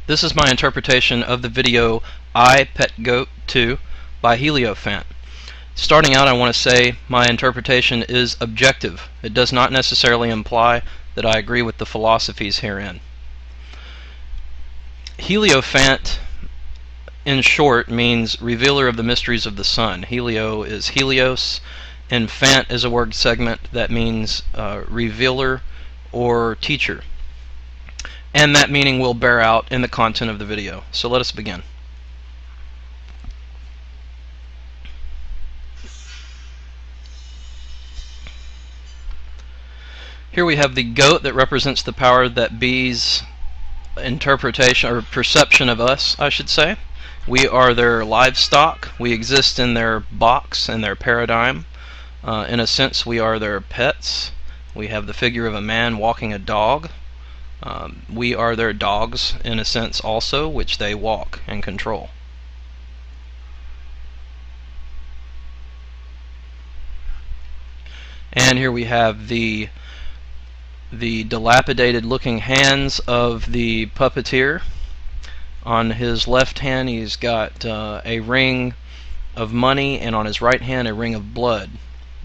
This is my interpretation of the video I, Pet Goat 2 by Heliofant. Starting out, I want to say my interpretation is objective. It does not necessarily imply that I agree with the philosophies herein. Heliofant, in short, means revealer of the mysteries of the sun. Helio is Helios, and Fant is a word segment that means revealer or teacher. And that meaning will bear out in the content of the video. So let us begin. Here we have the goat that represents the power that be's interpretation or perception of us, I should say. We are their livestock. We exist in their box and their paradigm. In a sense, we are their pets. We have the figure of a man walking a dog. We are their dogs in a sense also, which they walk and control. And here we have the dilapidated looking hands of the puppeteer. On his left hand he's got a ring of money, and on his right hand a ring of blood.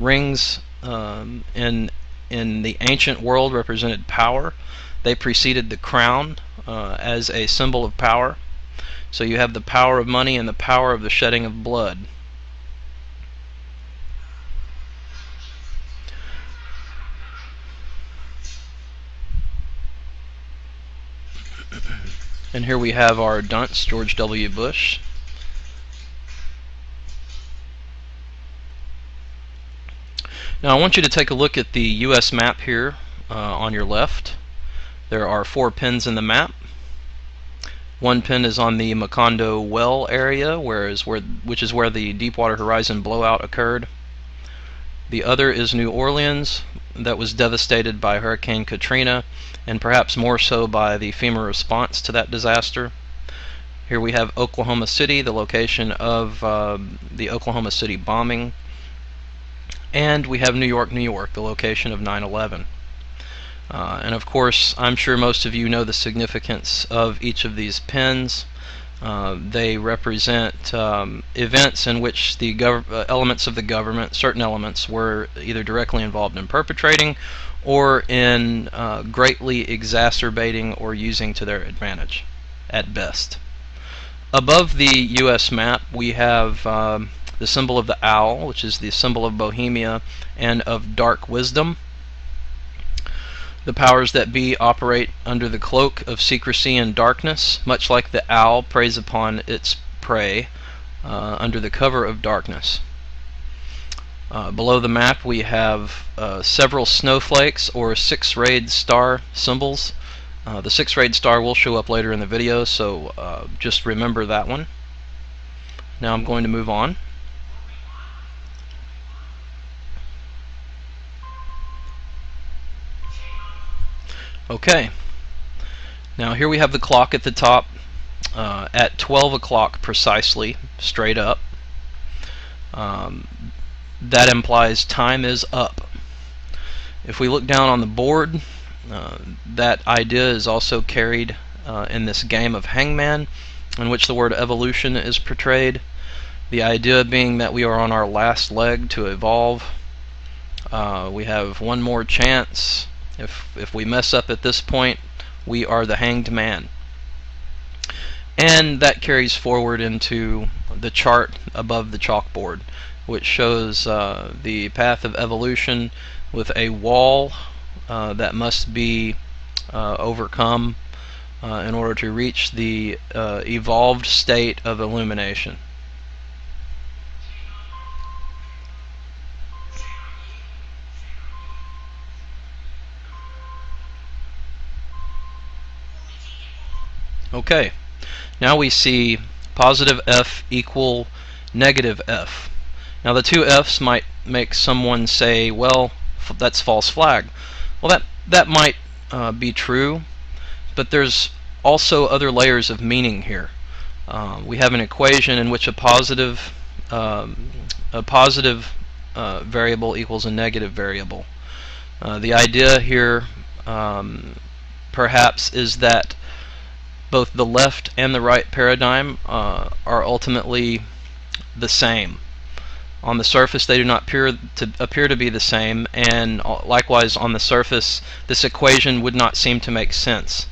Rings in the ancient world represented power. They preceded the crown as a symbol of power. So you have the power of money and the power of the shedding of blood. And here we have our dunce, George W. Bush. Now I want you to take a look at the U.S. map here on your left. There are 4 pins in the map. One pin is on the Macondo Well area, which is where the Deepwater Horizon blowout occurred. The other is New Orleans, that was devastated by Hurricane Katrina, and perhaps more so by the FEMA response to that disaster. Here we have Oklahoma City, the location of the Oklahoma City bombing. And we have New York, New York, the location of 9/11. And of course, I'm sure most of you know the significance of each of these pins. They represent events in which the elements of the government, certain elements, were either directly involved in perpetrating or in greatly exacerbating or using to their advantage, at best. Above the U.S. map, we have the symbol of the owl, which is the symbol of Bohemia and of dark wisdom. The powers that be operate under the cloak of secrecy and darkness, much like the owl preys upon its prey under the cover of darkness. Below the map we have several snowflakes or 6-rayed star symbols. The 6-rayed star will show up later in the video, so just remember that one. Now I'm going to move on. Okay, now here we have the clock at the top at 12 o'clock precisely, straight up. That implies time is up. If we look down on the board, that idea is also carried in this game of Hangman, in which the word evolution is portrayed. The idea being that we are on our last leg to evolve. We have one more chance. If we mess up at this point, we are the hanged man. And that carries forward into the chart above the chalkboard, which shows the path of evolution with a wall that must be overcome in order to reach the evolved state of illumination. Okay, now we see positive F equal negative F. Now the two F's might make someone say, well, that's false flag. Well, that might be true, but there's also other layers of meaning here. We have an equation in which a positive variable equals a negative variable. The idea here perhaps is that both the left and the right paradigm are ultimately the same. On the surface, they do not appear to be the same, and likewise on the surface, this equation would not seem to make sense.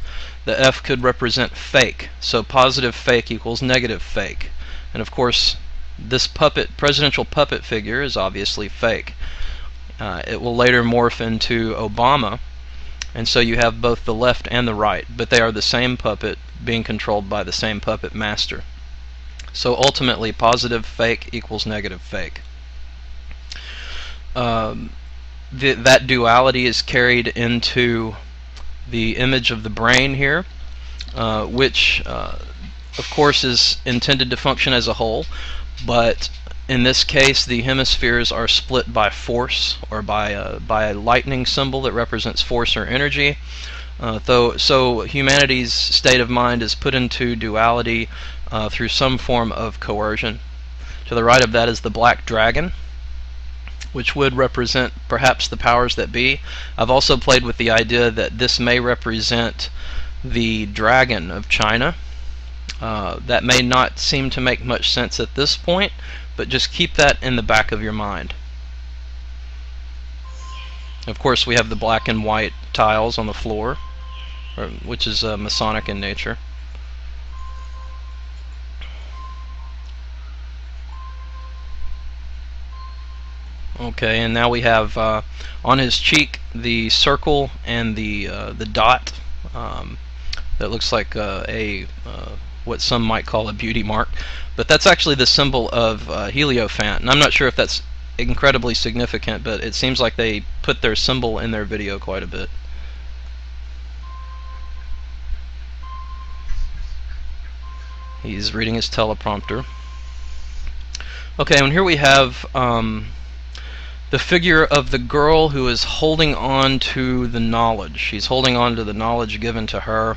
The F could represent fake, so positive fake equals negative fake. And of course, this presidential puppet figure is obviously fake. It will later morph into Obama, and so you have both the left and the right, but they are the same puppet being controlled by the same puppet master. So ultimately, positive fake equals negative fake. That duality is carried into the image of the brain here, which of course is intended to function as a whole, but in this case the hemispheres are split by force, or by a lightning symbol that represents force or energy. So humanity's state of mind is put into duality through some form of coercion. To the right of that is the black dragon, which would represent perhaps the powers that be. I've also played with the idea that this may represent the dragon of China. That may not seem to make much sense at this point, but just keep that in the back of your mind. Of course, we have the black and white tiles on the floor, which is Masonic in nature. Okay, and now we have on his cheek the circle and the dot that looks like what some might call a beauty mark, but that's actually the symbol of Hierophant, and I'm not sure if that's incredibly significant, but it seems like they put their symbol in their video quite a bit. He's reading his teleprompter. Okay, and here we have the figure of the girl who is holding on to the knowledge. She's holding on to the knowledge given to her,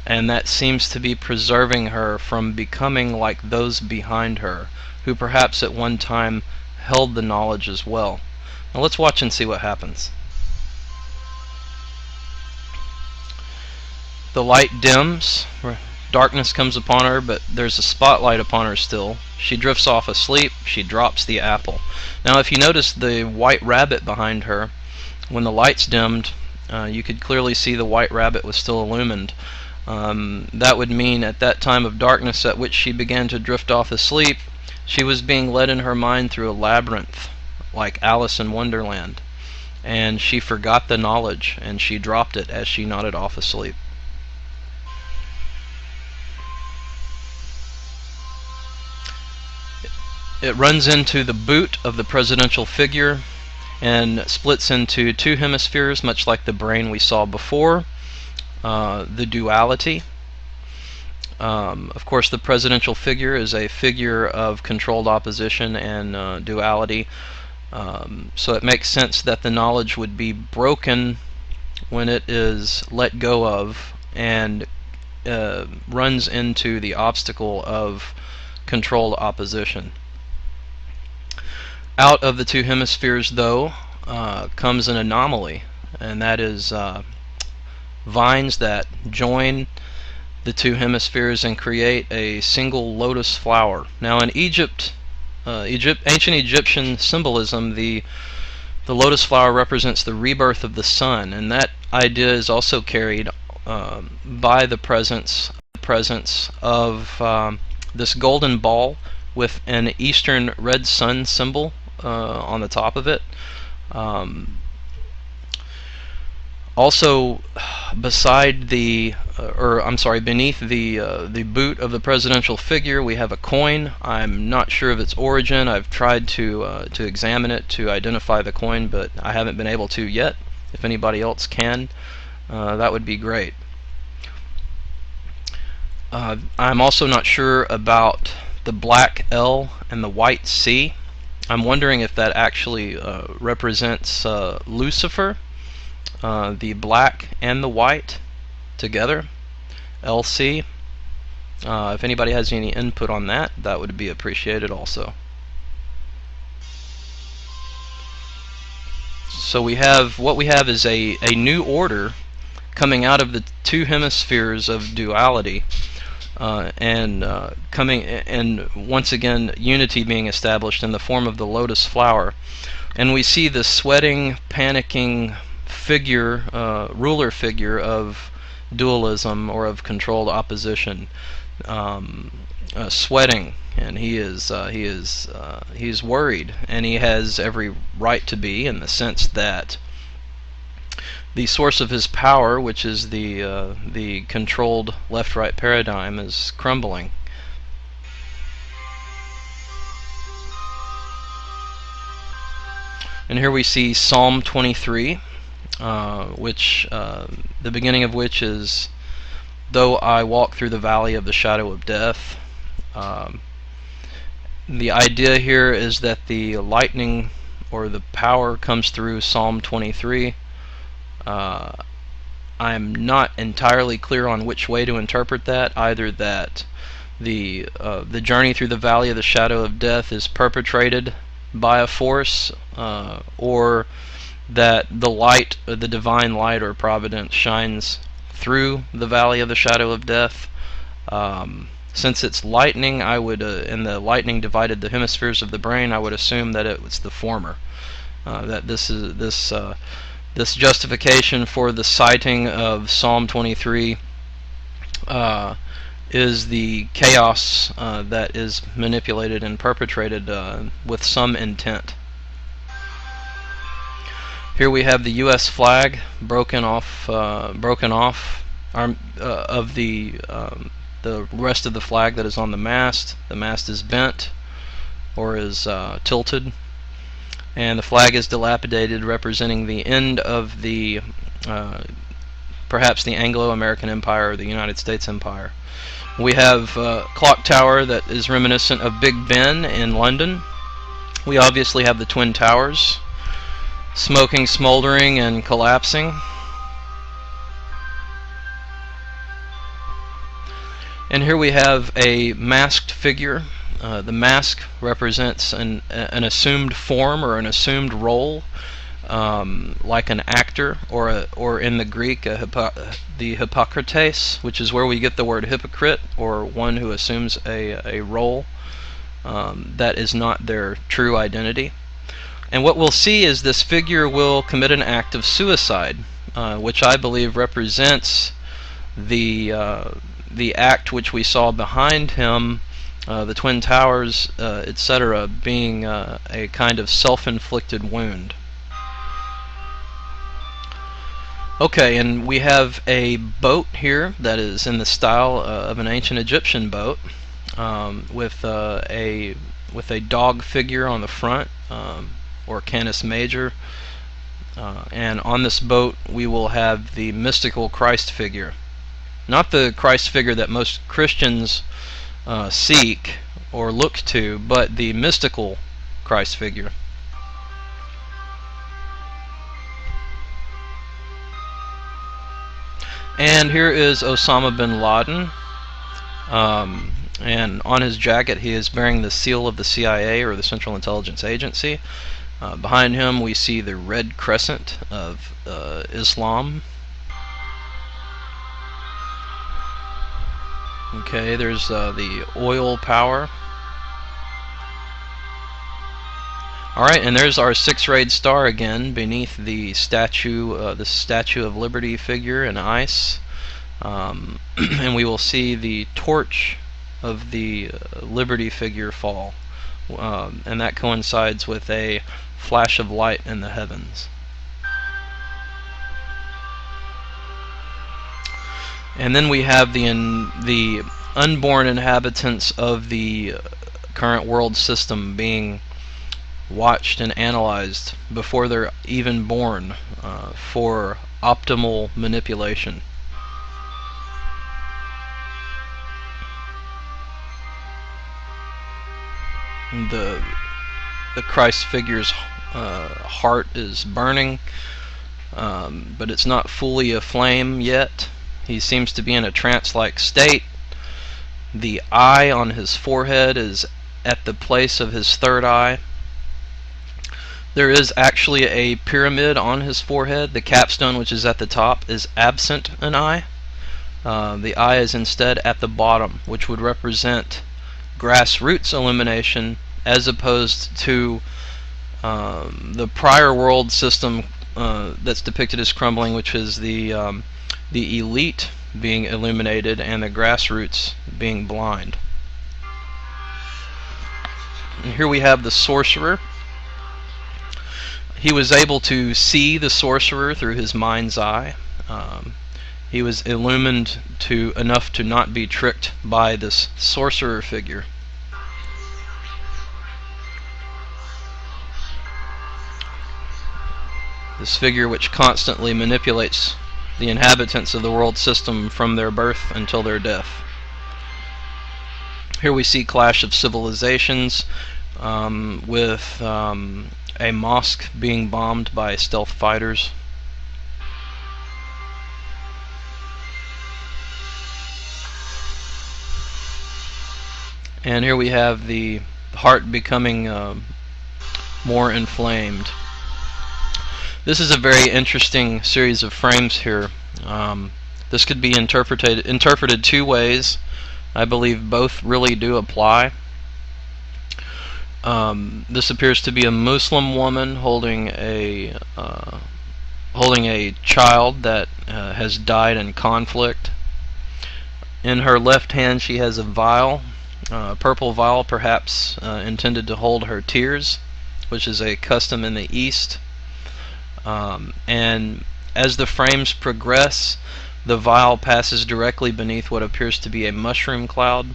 and that seems to be preserving her from becoming like those behind her, who perhaps at one time held the knowledge as well. Now let's watch and see what happens. The light dims, darkness comes upon her, but there's a spotlight upon her still. She drifts off asleep, she drops the apple. Now if you notice the white rabbit behind her, when the lights dimmed, you could clearly see the white rabbit was still illumined. That would mean at that time of darkness at which she began to drift off asleep, she was being led in her mind through a labyrinth, like Alice in Wonderland, and she forgot the knowledge, and she dropped it as she nodded off asleep. It runs into the boot of the presidential figure and splits into two hemispheres, much like the brain we saw before. The duality. Of course, the presidential figure is a figure of controlled opposition and duality. So it makes sense that the knowledge would be broken when it is let go of and runs into the obstacle of controlled opposition. Out of the two hemispheres, though, comes an anomaly, and that is vines that join the two hemispheres and create a single lotus flower. Now in ancient Egyptian symbolism, the lotus flower represents the rebirth of the sun, and that idea is also carried by the presence of this golden ball with an Eastern red sun symbol on the top of it. Also, beside beneath the boot of the presidential figure, we have a coin. I'm not sure of its origin. I've tried to examine it to identify the coin, but I haven't been able to yet. If anybody else can, that would be great. I'm also not sure about the black L and the white C. I'm wondering if that actually represents Lucifer, the black and the white together, LC. If anybody has any input on that, that would be appreciated also. So what we have is a new order coming out of two hemispheres of duality, and once again unity being established in the form of the lotus flower. And we see the sweating, panicking figure, ruler figure of dualism, or of controlled opposition, sweating, and he's worried, and he has every right to be, in the sense that the source of his power, which is the controlled left-right paradigm, is crumbling. And here we see Psalm 23, which the beginning of which is, "Though I walk through the valley of the shadow of death." The idea here is that the lightning, or the power, comes through Psalm 23. I'm not entirely clear on which way to interpret that. Either that the journey through the valley of the shadow of death is perpetrated by a force, or that the light, the divine light or providence, shines through the valley of the shadow of death. Since it's lightning, I would, and the lightning divided the hemispheres of the brain, I would assume that it was the former. That this justification for the citing of Psalm 23 is the chaos that is manipulated and perpetrated with some intent. Here we have the U.S. flag broken off of the rest of the flag that is on the mast. The mast is bent, or is tilted, and the flag is dilapidated, representing the end of the perhaps the Anglo-American Empire, or the United States Empire. We have a clock tower that is reminiscent of Big Ben in London. We obviously have the Twin Towers, smoking, smoldering, and collapsing. And here we have a masked figure. The mask represents an assumed form, or an assumed role, like an actor, or in the Greek, the Hippocrates, which is where we get the word hypocrite, or one who assumes a role that is not their true identity. And what we'll see is this figure will commit an act of suicide, which I believe represents the act which we saw behind him, the Twin Towers, etc., being a kind of self-inflicted wound. Okay, and we have a boat here that is in the style of an ancient Egyptian boat, with a dog figure on the front, or Canis Major, and on this boat we will have the mystical Christ figure. Not the Christ figure that most Christians seek or look to, but the mystical Christ figure. And here is Osama bin Laden, and on his jacket he is bearing the seal of the CIA, or the Central Intelligence Agency. Behind him we see the red crescent of Islam. Okay, there's the oil power. Alright, and there's our six-rayed star again beneath the Statue of Liberty figure in ice. And we will see the torch of the Liberty figure fall. And that coincides with a flash of light in the heavens. And then we have the unborn inhabitants of the current world system being watched and analyzed before they're even born, for optimal manipulation. The Christ figure's heart is burning, but it's not fully aflame yet. He seems to be in a trance-like state. The eye on his forehead is at the place of his third eye. There is actually a pyramid on his forehead. The capstone, which is at the top, is absent an eye. The eye is instead at the bottom, which would represent grassroots illumination, as opposed to the prior world system that's depicted as crumbling, which is the elite being illuminated and the grassroots being blind. And here we have the sorcerer. He was able to see the sorcerer through his mind's eye. He was illumined enough to not be tricked by this sorcerer figure. This figure which constantly manipulates the inhabitants of the world system from their birth until their death. Here we see clash of civilizations with a mosque being bombed by stealth fighters. And here we have the heart becoming more inflamed. This is a very interesting series of frames here. This could be interpreted two ways. I believe both really do apply. This appears to be a Muslim woman holding a child that has died in conflict. In her left hand she has a vial, a purple vial, perhaps intended to hold her tears, which is a custom in the East. And as the frames progress, the vial passes directly beneath what appears to be a mushroom cloud.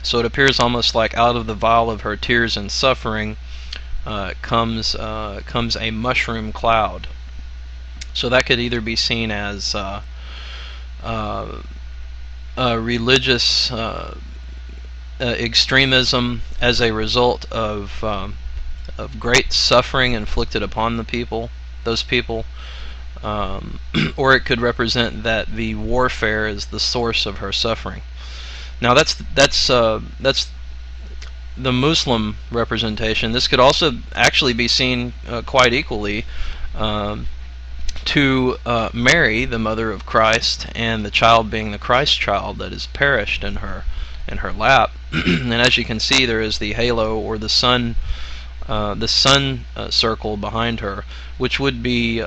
So it appears almost like out of the vial of her tears and suffering comes a mushroom cloud. So that could either be seen as religious extremism as a result of great suffering inflicted upon those people, or it could represent that the warfare is the source of her suffering. Now that's the Muslim representation. This could also actually be seen quite equally to Mary, the mother of Christ, and the child being the Christ child that is perished in her lap. And as you can see, there is the halo or the sun circle behind her, which would be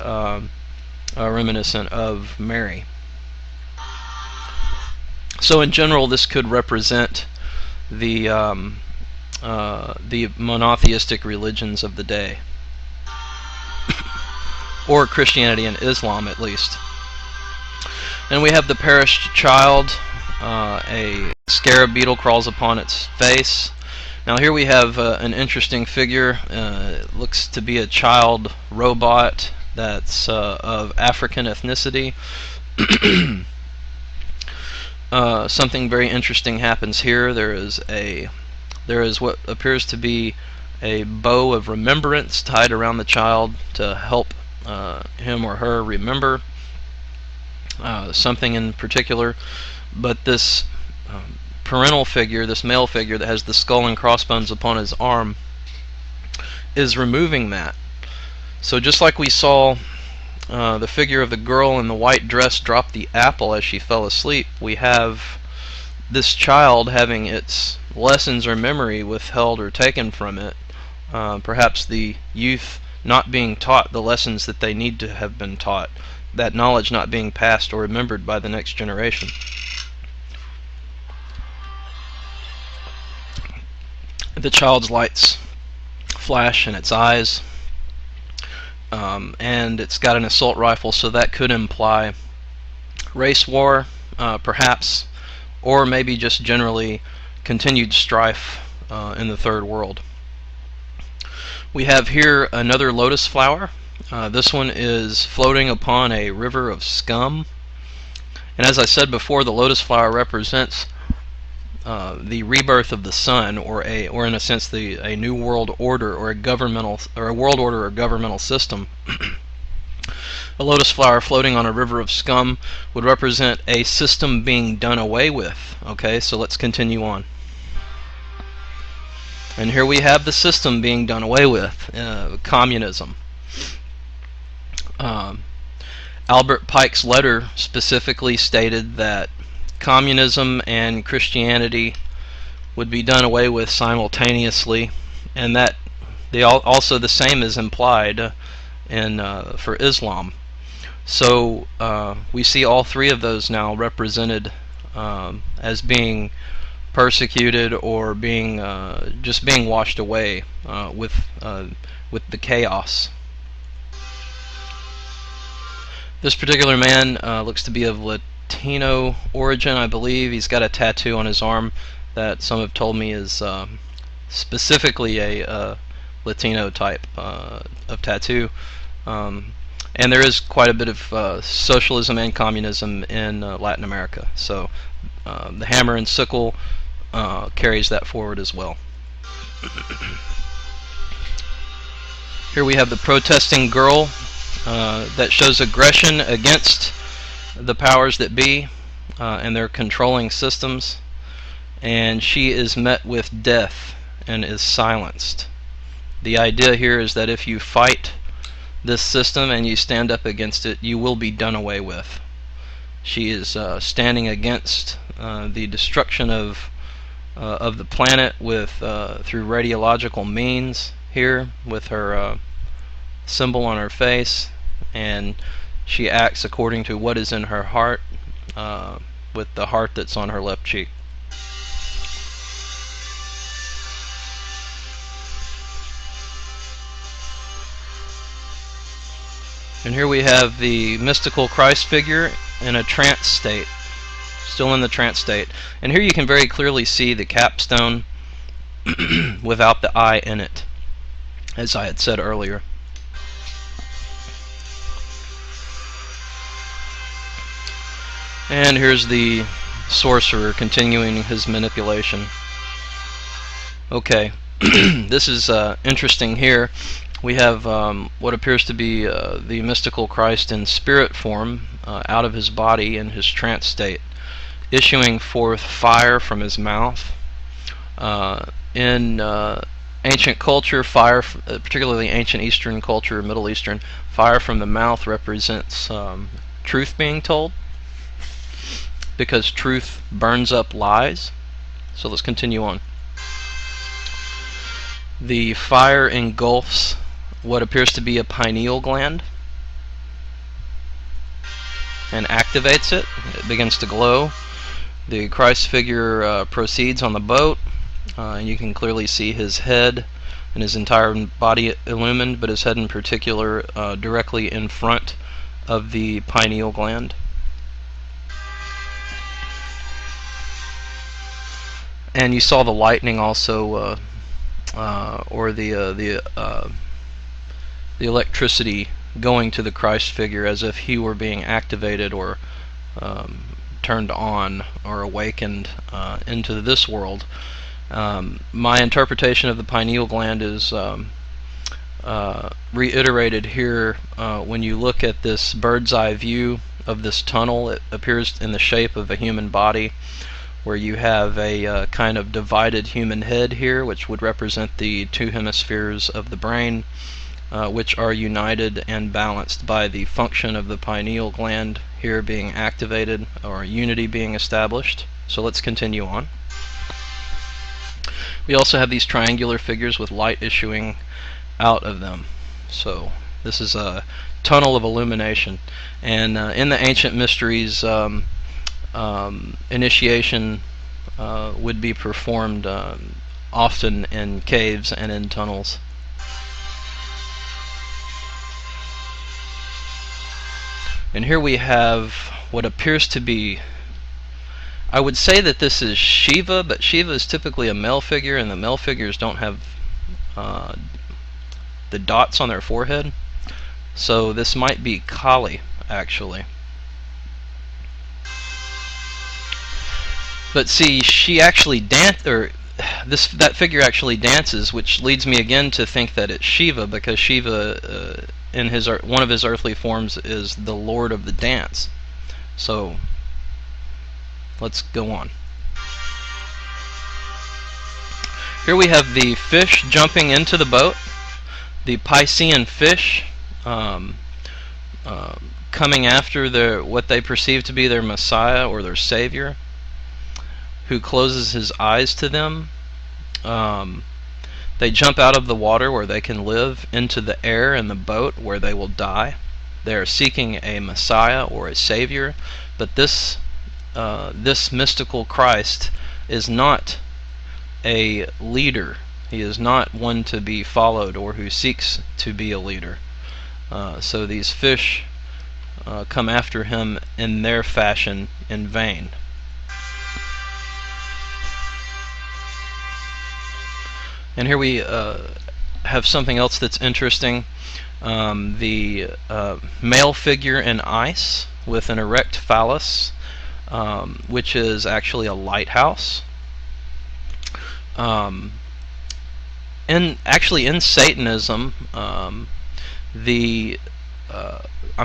reminiscent of Mary. So in general, this could represent the monotheistic religions of the day, or Christianity and Islam at least. And we have the perished child. A scarab beetle crawls upon its face. Now here we have an interesting figure. It looks to be a child robot that's of African ethnicity. Something very interesting happens here. There is what appears to be a bow of remembrance tied around the child to help him or her remember something in particular. But this parental figure, this male figure that has the skull and crossbones upon his arm, is removing that. So just like we saw the figure of the girl in the white dress drop the apple as she fell asleep, we have this child having its lessons or memory withheld or taken from it. Perhaps the youth not being taught the lessons that they need to have been taught, that knowledge not being passed or remembered by the next generation. The child's lights flash in its eyes, and it's got an assault rifle, so that could imply race war, perhaps, or maybe just generally continued strife in the third world. We have here another lotus flower. This one is floating upon a river of scum, and as I said before, the lotus flower represents the rebirth of the sun, or in a sense a new world order, or a world order or governmental system. A lotus flower floating on a river of scum would represent a system being done away with. Okay, so let's continue on. And here we have the system being done away with, communism. Albert Pike's letter specifically stated that communism and Christianity would be done away with simultaneously, and that also the same is implied for Islam. So we see all three of those now represented as being persecuted or being just being washed away with the chaos. This particular man looks to be of Latino origin, I believe. He's got a tattoo on his arm that some have told me is specifically a Latino type of tattoo. And there is quite a bit of socialism and communism in Latin America. So the hammer and sickle carries that forward as well. Here we have the protesting girl that shows aggression against the powers that be and their controlling systems, and she is met with death and is silenced. The idea here is that if you fight this system and you stand up against it, you will be done away with. She is standing against the destruction of the planet through radiological means here with her symbol on her face, and she acts according to what is in her heart, with the heart that's on her left cheek. And here we have the mystical Christ figure in a trance state, still in the trance state. And here you can very clearly see the capstone without the eye in it, as I had said earlier. And here's the sorcerer continuing his manipulation. Okay, this is interesting here. We have what appears to be the mystical Christ in spirit form out of his body in his trance state, issuing forth fire from his mouth. In ancient culture, fire, particularly ancient Eastern culture, Middle Eastern, fire from the mouth represents truth being told, because truth burns up lies. So let's continue on. The fire engulfs what appears to be a pineal gland and activates it. It begins to glow. The Christ figure proceeds on the boat, and you can clearly see his head and his entire body illumined, but his head in particular directly in front of the pineal gland. And you saw the lightning also, or the electricity going to the Christ figure as if he were being activated or turned on or awakened into this world. My interpretation of the pineal gland is reiterated here when you look at this bird's eye view of this tunnel. It appears in the shape of a human body, where you have a kind of divided human head here, which would represent the two hemispheres of the brain, which are united and balanced by the function of the pineal gland here being activated, or unity being established. So let's continue on. We also have these triangular figures with light issuing out of them. So this is a tunnel of illumination. And in the ancient mysteries, initiation would be performed often in caves and in tunnels. And here we have what appears to be, I would say that this is Shiva, but Shiva is typically a male figure, and the male figures don't have the dots on their forehead. So this might be Kali, actually. But see, she actually that figure actually dances, which leads me again to think that it's Shiva, because Shiva, in one of his earthly forms, is the Lord of the dance. So let's go on. Here we have the fish jumping into the boat, the Piscean fish coming after what they perceive to be their Messiah or their Savior. who closes his eyes to them. They jump out of the water where they can live into the air in the boat where they will die. They are seeking a Messiah or a Savior, but this mystical Christ is not a leader. He is not one to be followed or who seeks to be a leader. So these fish come after him in their fashion in vain. And here we have something else that's interesting. The male figure in ice with an erect phallus, which is actually a lighthouse. In Satanism, I'm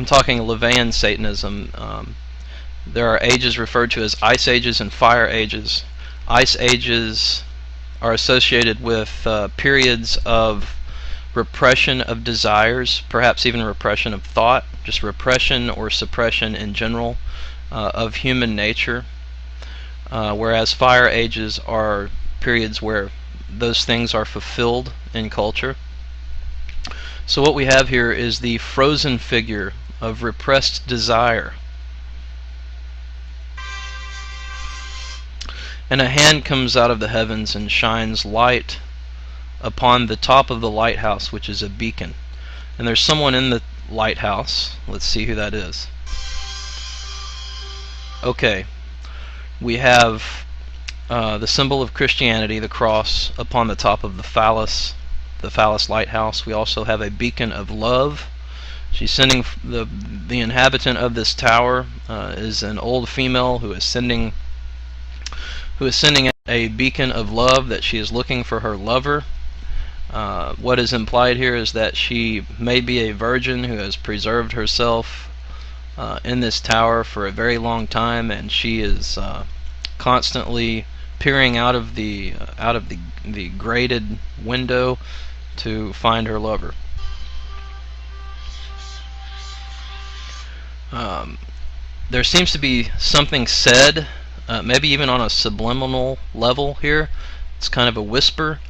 talking Levian Satanism. There are ages referred to as ice ages and fire ages. Ice ages are associated with periods of repression of desires, perhaps even repression of thought, just repression or suppression in general of human nature, whereas fire ages are periods where those things are fulfilled in culture. So what we have here is the frozen figure of repressed desire. And a hand comes out of the heavens and shines light upon the top of the lighthouse, which is a beacon. And there's someone in the lighthouse. Let's see who that is. Okay, we have the symbol of Christianity, the cross, upon the top of the phallus lighthouse. We also have a beacon of love. She's sending the inhabitant of this tower is an old female who is sending a beacon of love that she is looking for her lover. What is implied here is that she may be a virgin who has preserved herself in this tower for a very long time, and she is constantly peering out of the grated window to find her lover. There seems to be something said, maybe even on a subliminal level here. It's kind of a whisper,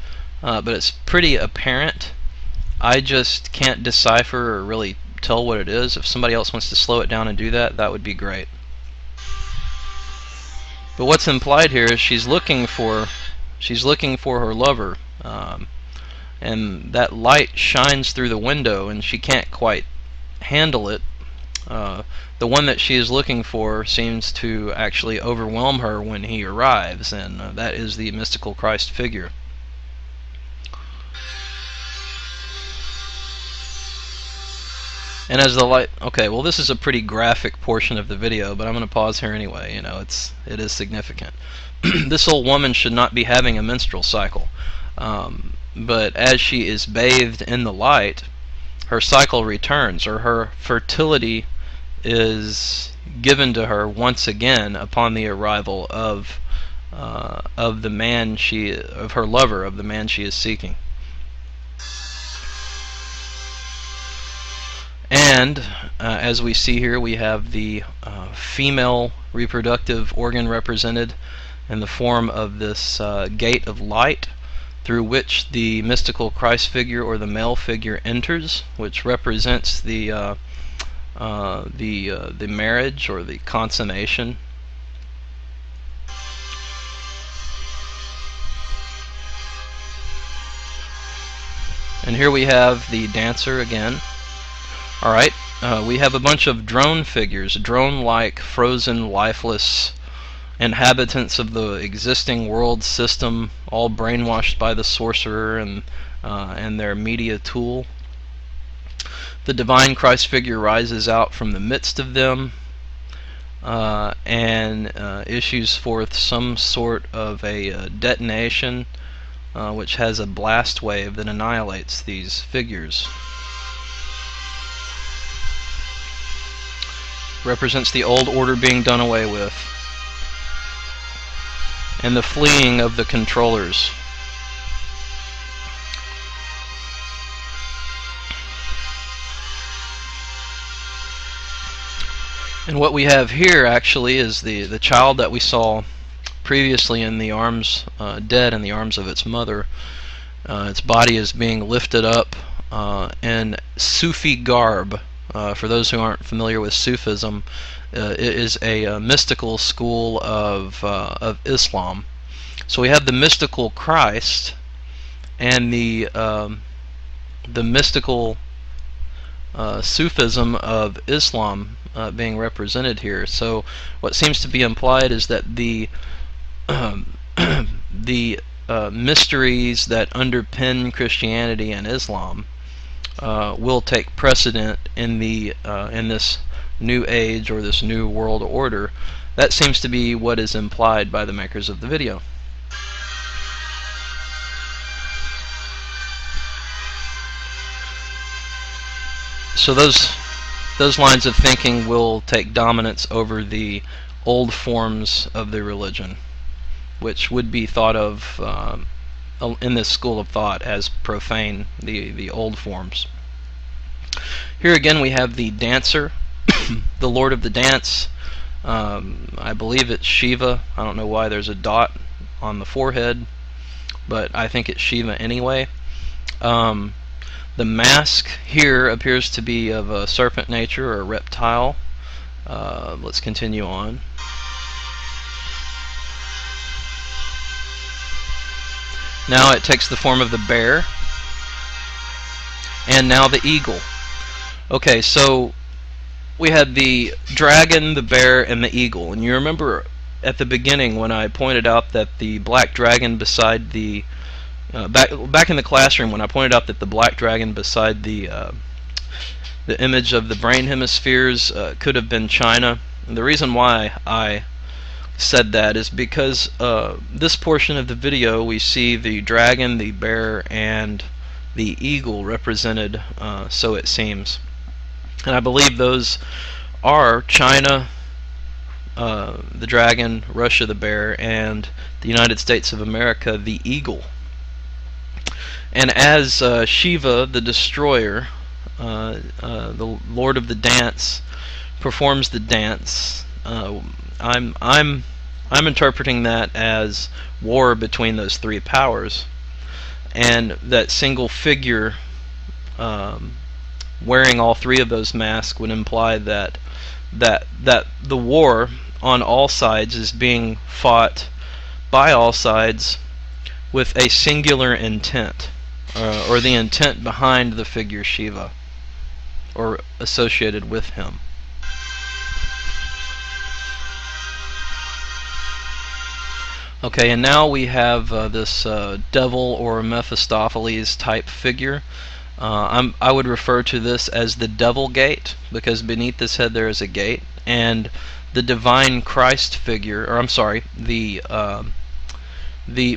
but it's pretty apparent. I just can't decipher or really tell what it is. If somebody else wants to slow it down and do that, that would be great. But what's implied here is she's looking for her lover, and that light shines through the window, and she can't quite handle it. The one that she is looking for seems to actually overwhelm her when he arrives, and that is the mystical Christ figure. And as the light, okay, well, this is a pretty graphic portion of the video, but I'm going to pause here anyway. You know, it is significant. This old woman should not be having a menstrual cycle, but as she is bathed in the light, her cycle returns, or her fertility is given to her once again upon the arrival of the man of her lover, of the man she is seeking. And as we see here, we have the female reproductive organ represented in the form of this gate of light through which the mystical Christ figure or the male figure enters, which represents the marriage or the consummation. And here we have the dancer again. Alright, we have a bunch of drone figures, drone-like, frozen, lifeless inhabitants of the existing world system, all brainwashed by the sorcerer and their media tool. The divine Christ figure rises out from the midst of them and issues forth some sort of a detonation which has a blast wave that annihilates these figures. Represents the old order being done away with and the fleeing of the controllers. And what we have here actually is the child that we saw previously in the arms, dead in the arms of its mother. Its body is being lifted up in Sufi garb. For those who aren't familiar with Sufism, it is a mystical school of Islam. So we have the mystical Christ and the mystical Sufism of Islam being represented here. So what seems to be implied is that the the mysteries that underpin Christianity and Islam will take precedent in this new age or this new world order. That seems to be what is implied by the makers of the video. So those lines of thinking will take dominance over the old forms of the religion, which would be thought of in this school of thought as profane, the old forms. Here again we have the dancer, the Lord of the Dance. I believe it's Shiva. I don't know why there's a dot on the forehead, but I think it's Shiva anyway. The mask here appears to be of a serpent nature or a reptile. Let's continue on. Now it takes the form of the bear, and now the eagle. Okay, so we had the dragon, the bear, and the eagle. And you remember at the beginning when I pointed out that the black dragon beside the back in the classroom when I pointed out that the black dragon beside the image of the brain hemispheres could have been China. And the reason why I said that is because this portion of the video we see the dragon, the bear, and the eagle represented, so it seems. And I believe those are China, the dragon, Russia, the bear, and the United States of America, the eagle. And as Shiva, the destroyer, the Lord of the Dance, performs the dance, I'm interpreting that as war between those three powers, and that single figure wearing all three of those masks would imply that the war on all sides is being fought by all sides with a singular intent, or the intent behind the figure Shiva, or associated with him. Okay, and now we have this devil or Mephistopheles type figure. I would refer to this as the devil gate, because beneath this head there is a gate, and the divine Christ figure, or I'm sorry, the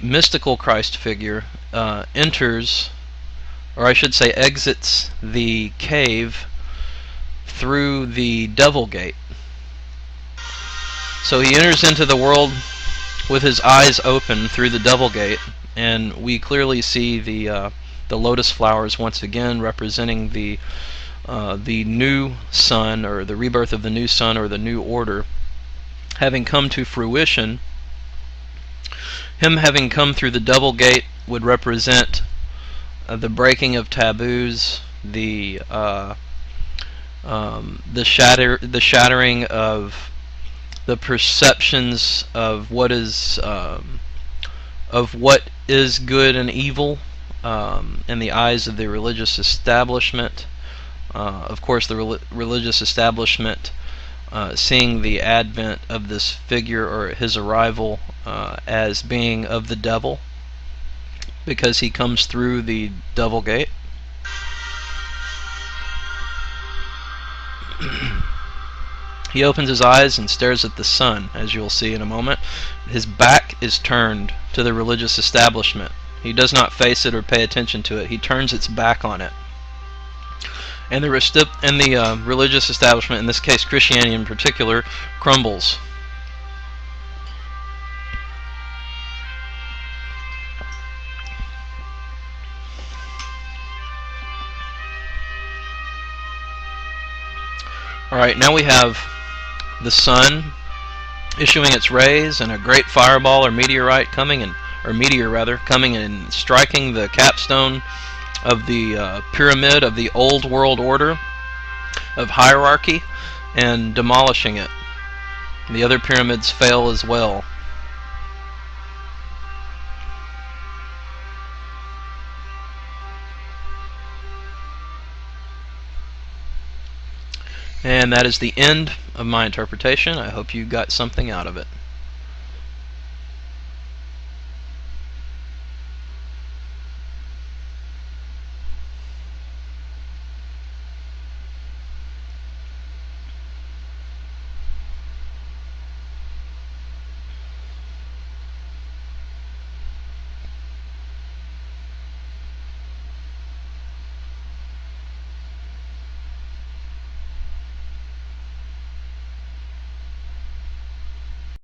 mystical Christ figure enters, or I should say exits, the cave through the devil gate. So he enters into the world with his eyes open through the devil gate, and we clearly see the lotus flowers once again representing the new sun, or the rebirth of the new sun, or the new order having come to fruition. Him having come through the devil gate would represent the breaking of taboos, the shattering of the perceptions of what is good and evil in the eyes of the religious establishment. Of course, the religious establishment seeing the advent of this figure, or his arrival, as being of the devil, because he comes through the devil gate. He opens his eyes and stares at the sun, as you'll see in a moment. His back is turned to the religious establishment. He does not face it or pay attention to it. He turns its back on it. And the religious establishment, in this case Christianity in particular, crumbles. Alright, now we have the sun issuing its rays, and a great fireball or meteorite coming and or meteor rather coming and striking the capstone of the pyramid of the old world order of hierarchy and demolishing it. The other pyramids fail as well. And that is the end of my interpretation. I hope you got something out of it.